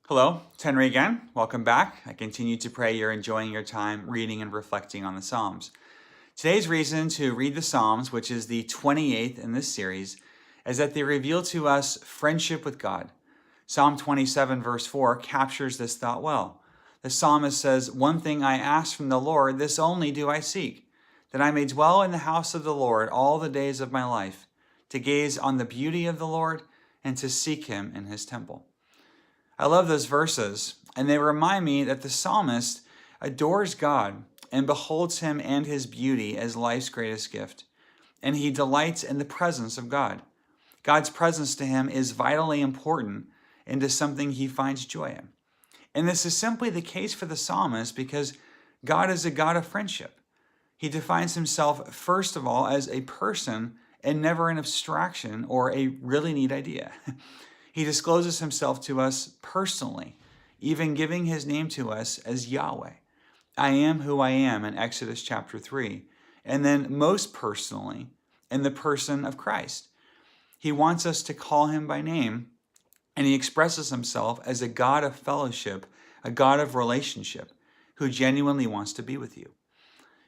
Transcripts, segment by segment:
Hello, it's Henry again. Welcome back. I continue to pray you're enjoying your time reading and reflecting on the Psalms. Today's reason to read the Psalms, which is the 28th in this series, is that they reveal to us friendship with God. Psalm 27 verse 4 captures this thought well. The psalmist says, "One thing I ask from the Lord, this only do I seek, that I may dwell in the house of the Lord all the days of my life, to gaze on the beauty of the Lord and to seek him in his temple." I love those verses, and they remind me that the psalmist adores God and beholds him and his beauty as life's greatest gift, and he delights in the presence of God. God's presence to him is vitally important and is something he finds joy in. And this is simply the case for the psalmist because God is a God of friendship. He defines himself, first of all, as a person and never an abstraction or a really neat idea. He discloses himself to us personally, even giving his name to us as Yahweh. I am who I am in Exodus chapter 3. And then most personally, in the person of Christ. He wants us to call him by name, and he expresses himself as a God of fellowship, a God of relationship, who genuinely wants to be with you.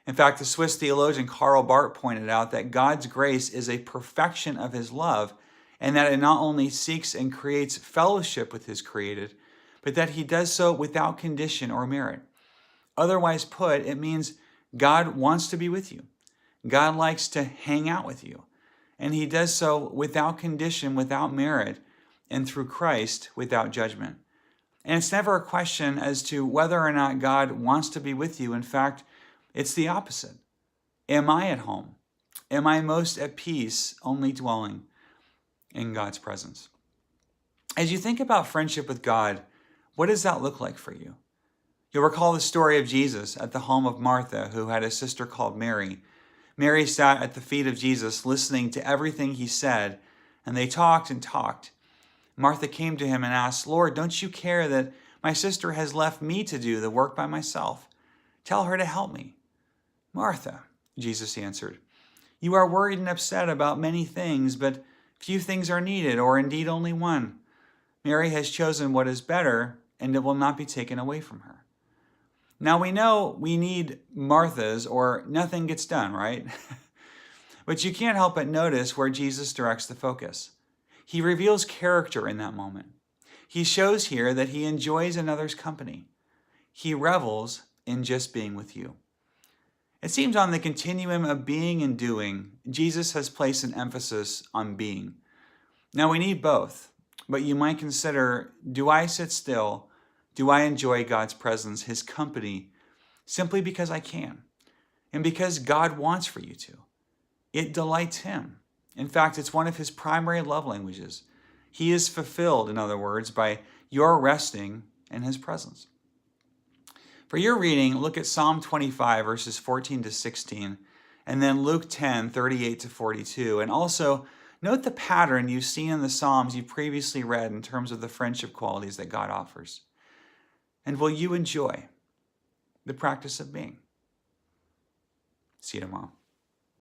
In fact, the Swiss theologian Karl Barth pointed out that God's grace is a perfection of his love, and that it not only seeks and creates fellowship with his created, but that he does so without condition or merit. Otherwise put, it means God wants to be with you. God likes to hang out with you, and he does so without condition, without merit, and through Christ without judgment. And it's never a question as to whether or not God wants to be with you. In fact, it's the opposite. Am I at home? Am I most at peace only dwelling in God's presence? As you think about friendship with God, what does that look like for you? You'll recall the story of Jesus at the home of Martha, who had a sister called Mary. Mary sat at the feet of Jesus listening to everything he said, and they talked and talked. Martha came to him and asked, "Lord, don't you care that my sister has left me to do the work by myself? Tell her to help me." "Martha," Jesus answered, "you are worried and upset about many things, but few things are needed, or indeed only one. Mary has chosen what is better, and it will not be taken away from her." Now we know we need Marthas or nothing gets done, right? But you can't help but notice where Jesus directs the focus. He reveals character in that moment. He shows here that he enjoys another's company. He revels in just being with you. It seems on the continuum of being and doing, Jesus has placed an emphasis on being. Now we need both, but you might consider, do I sit still? Do I enjoy God's presence, his company, simply because I can? And because God wants for you to. It delights him. In fact, it's one of his primary love languages. He is fulfilled, in other words, by your resting in his presence. For your reading, look at Psalm 25, verses 14 to 16, and then Luke 10, 38 to 42. And also, note the pattern you've seen in the Psalms you previously read in terms of the friendship qualities that God offers. And will you enjoy the practice of being? See you tomorrow.